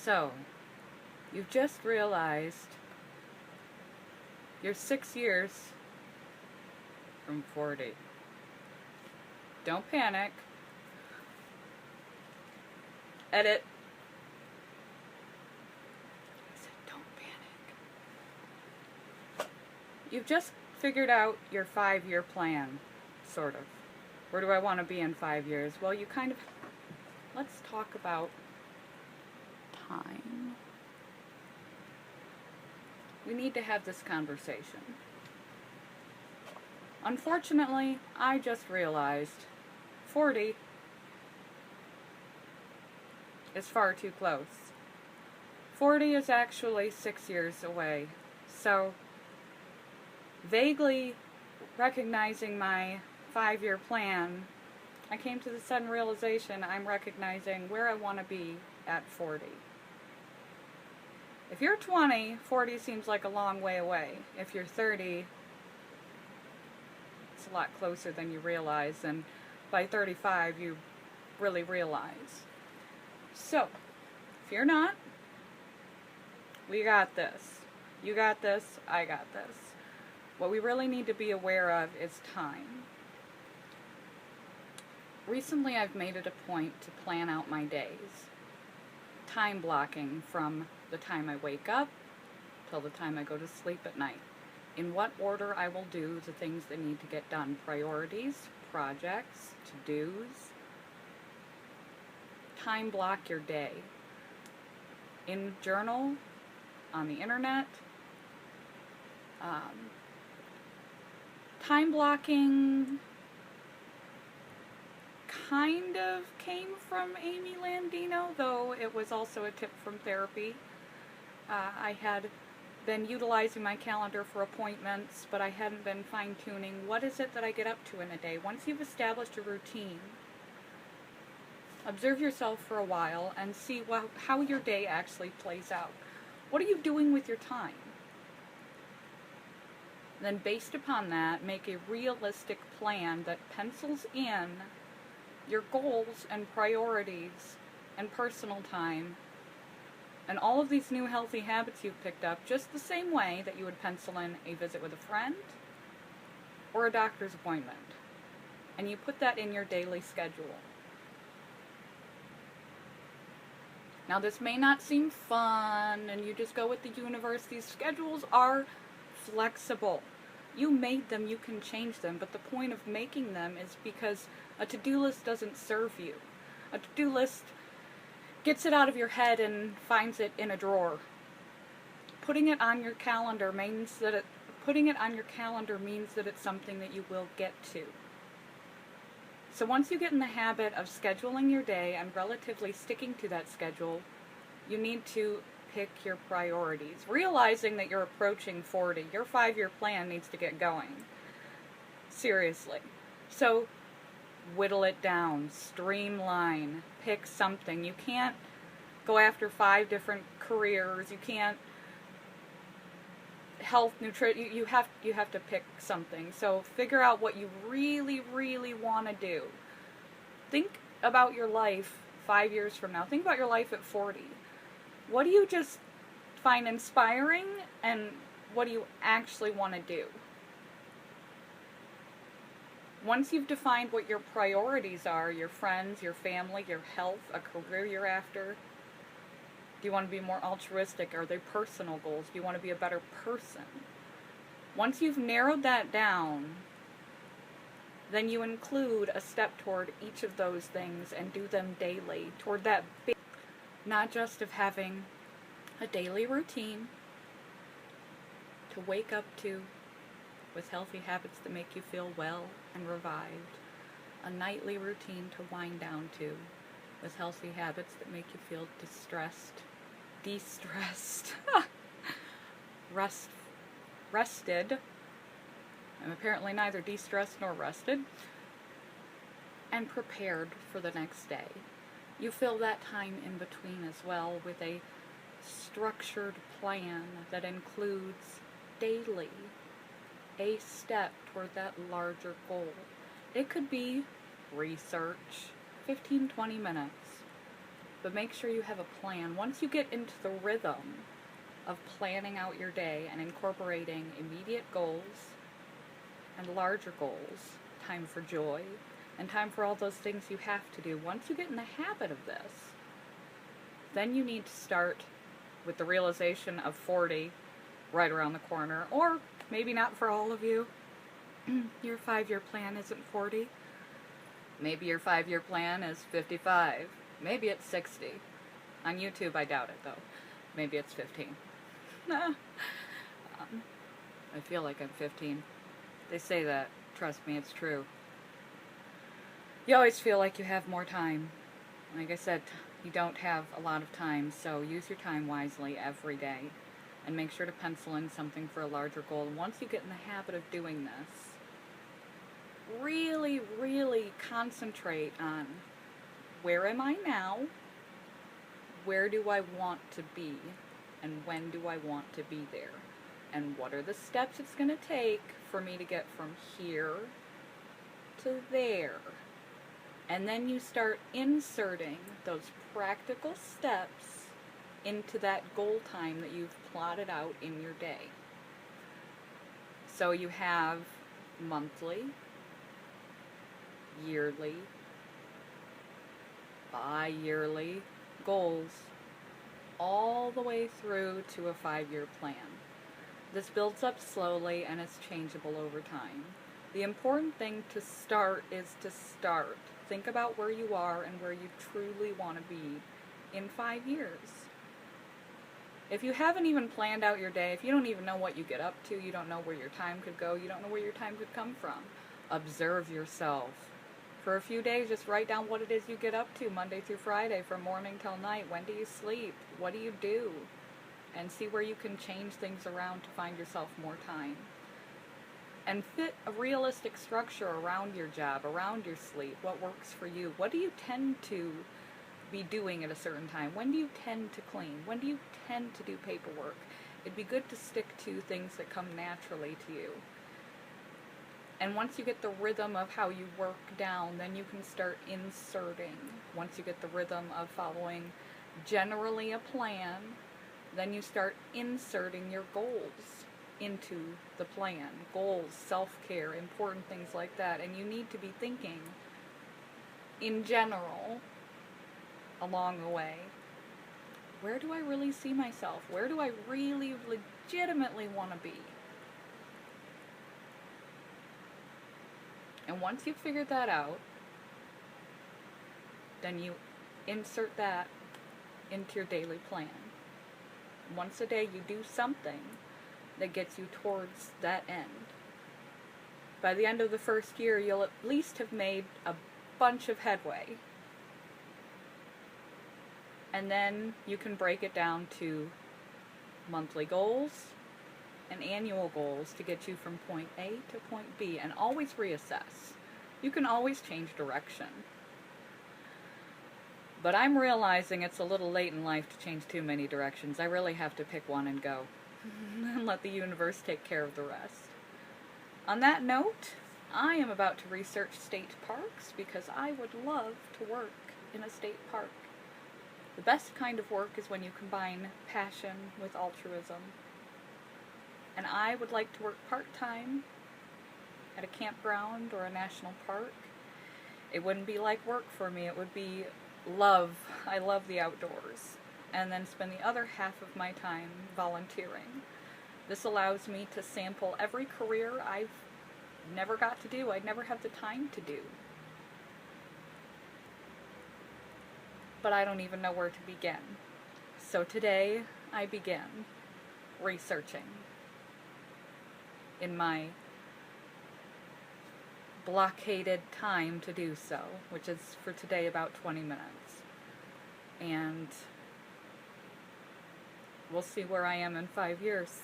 So, you've just realized you're 6 years from 40. Don't panic. Edit. I said don't panic. You've just figured out your 5-year plan, sort of. Where do I want to be in 5 years? Well, you kind of... Let's talk about time. We need to have this conversation. Unfortunately, I just realized 40 is far too close. 40 is actually 6 years away. So, vaguely recognizing my 5-year plan, I came to the sudden realization I'm recognizing where I want to be at 40. If you're 20, 40 seems like a long way away. If you're 30, it's a lot closer than you realize, and by 35 you really realize. So, if you're not, we got this. You got this, I got this. What we really need to be aware of is time. Recently I've made it a point to plan out my days. Time blocking from the time I wake up till the time I go to sleep at night. In what order I will do the things that need to get done. Priorities, projects, to-dos. Time block your day. In journal, on the internet. Time blocking kind of came from Amy Landino, though it was also a tip from therapy. I had been utilizing my calendar for appointments, but I hadn't been fine-tuning what is it that I get up to in a day. Once you've established a routine, observe yourself for a while and see how your day actually plays out. What are you doing with your time? Then based upon that, make a realistic plan that pencils in your goals and priorities and personal time and all of these new healthy habits you've picked up just the same way that you would pencil in a visit with a friend or a doctor's appointment. And you put that in your daily schedule. Now this may not seem fun and you just go with the universe. These schedules are flexible. You made them, you can change them, but the point of making them is because a to-do list doesn't serve you. A to-do list gets it out of your head and finds it in a drawer. Putting it on your calendar means that it's something that you will get to. So once you get in the habit of scheduling your day and relatively sticking to that schedule, you need to pick your priorities. Realizing that you're approaching 40, your 5-year plan needs to get going. Seriously. So whittle it down, streamline, pick something. You can't go after 5 different careers. You can't health, nutrition. You have to pick something. So figure out what you really, really want to do. Think about your life 5 years from now. Think about your life at 40. What do you just find inspiring, and what do you actually want to do? Once you've defined what your priorities are, your friends, your family, your health, a career you're after, do you want to be more altruistic? Are they personal goals? Do you want to be a better person? Once you've narrowed that down, then you include a step toward each of those things and do them daily toward that big, not just of having a daily routine to wake up to with healthy habits that make you feel well and revived, a nightly routine to wind down to with healthy habits that make you feel de-stressed, rested. I'm apparently neither de-stressed nor rested, and prepared for the next day. You fill that time in between as well with a structured plan that includes daily a step toward that larger goal. It could be research, 15-20 minutes. but make sure you have a plan. Once you get into the rhythm of planning out your day and incorporating immediate goals and larger goals, time for joy, and time for all those things you have to do, once you get in the habit of this, then you need to start with the realization of 40 right around the corner, or maybe not for all of you. Your 5-year plan isn't 40. Maybe your 5-year plan is 55. Maybe it's 60. On YouTube, I doubt it, though. Maybe it's 15. I feel like I'm 15. They say that. Trust me, it's true. You always feel like you have more time. Like I said, you don't have a lot of time, so use your time wisely every day. And make sure to pencil in something for a larger goal. And once you get in the habit of doing this, really, really concentrate on where am I now, where do I want to be, and when do I want to be there, and what are the steps it's going to take for me to get from here to there. And then you start inserting those practical steps into that goal time that you've plotted out in your day. So you have monthly, yearly, bi-yearly goals all the way through to a 5-year plan. This builds up slowly and it's changeable over time. The important thing to start is to start. Think about where you are and where you truly want to be in 5 years. If you haven't even planned out your day, if you don't even know what you get up to, you don't know where your time could go, you don't know where your time could come from, observe yourself. For a few days, just write down what it is you get up to Monday through Friday, from morning till night. When do you sleep? What do you do? And see where you can change things around to find yourself more time. And fit a realistic structure around your job, around your sleep. What works for you? What do you tend to be doing at a certain time? When do you tend to clean? When do you tend to do paperwork? It'd be good to stick to things that come naturally to you. And once you get the rhythm of how you work down, then you can start inserting. Once you get the rhythm of following generally a plan, then you start inserting your goals into the plan. Goals, self-care, important things like that. And you need to be thinking in general along the way. Where do I really see myself? Where do I really legitimately want to be? And once you've figured that out, then you insert that into your daily plan. Once a day you do something that gets you towards that end. By the end of the first year, you'll at least have made a bunch of headway. And then you can break it down to monthly goals and annual goals to get you from point A to point B, and always reassess. You can always change direction. But I'm realizing it's a little late in life to change too many directions. I really have to pick one and go. And let the universe take care of the rest. On that note, I am about to research state parks because I would love to work in a state park. The best kind of work is when you combine passion with altruism. And I would like to work part-time at a campground or a national park. It wouldn't be like work for me. It would be love. I love the outdoors. And then spend the other half of my time volunteering. This allows me to sample every career I've never got to do. I'd never have the time to do. But I don't even know where to begin. So today, I begin researching in my blockaded time to do so, which is for today about 20 minutes. And we'll see where I am in 5 years.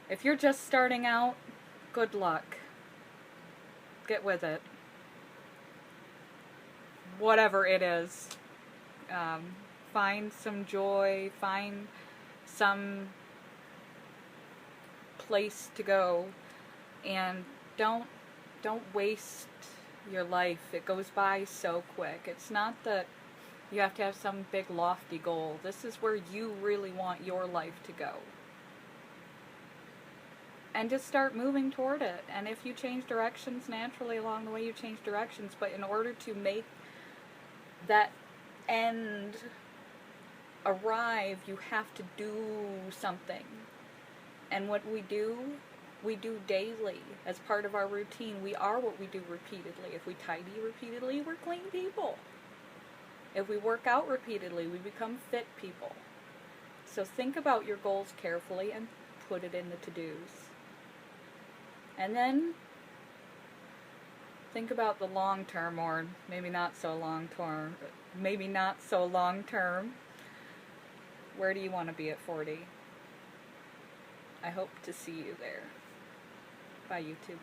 If you're just starting out, good luck. Get with it. Whatever it is. Find some joy, find some place to go, and don't waste your life. It goes by so quick. It's not that you have to have some big lofty goal. This is where you really want your life to go. And just start moving toward it. And if you change directions naturally along the way, you change directions. But in order to make that end arrive, you have to do something. And what we do daily as part of our routine. We are what we do repeatedly. If we tidy repeatedly, we're clean people. If we work out repeatedly, we become fit people. So think about your goals carefully and put it in the to-dos. And then think about the long term, or maybe not so long term. Where do you want to be at 40? I hope to see you there. Bye, YouTube.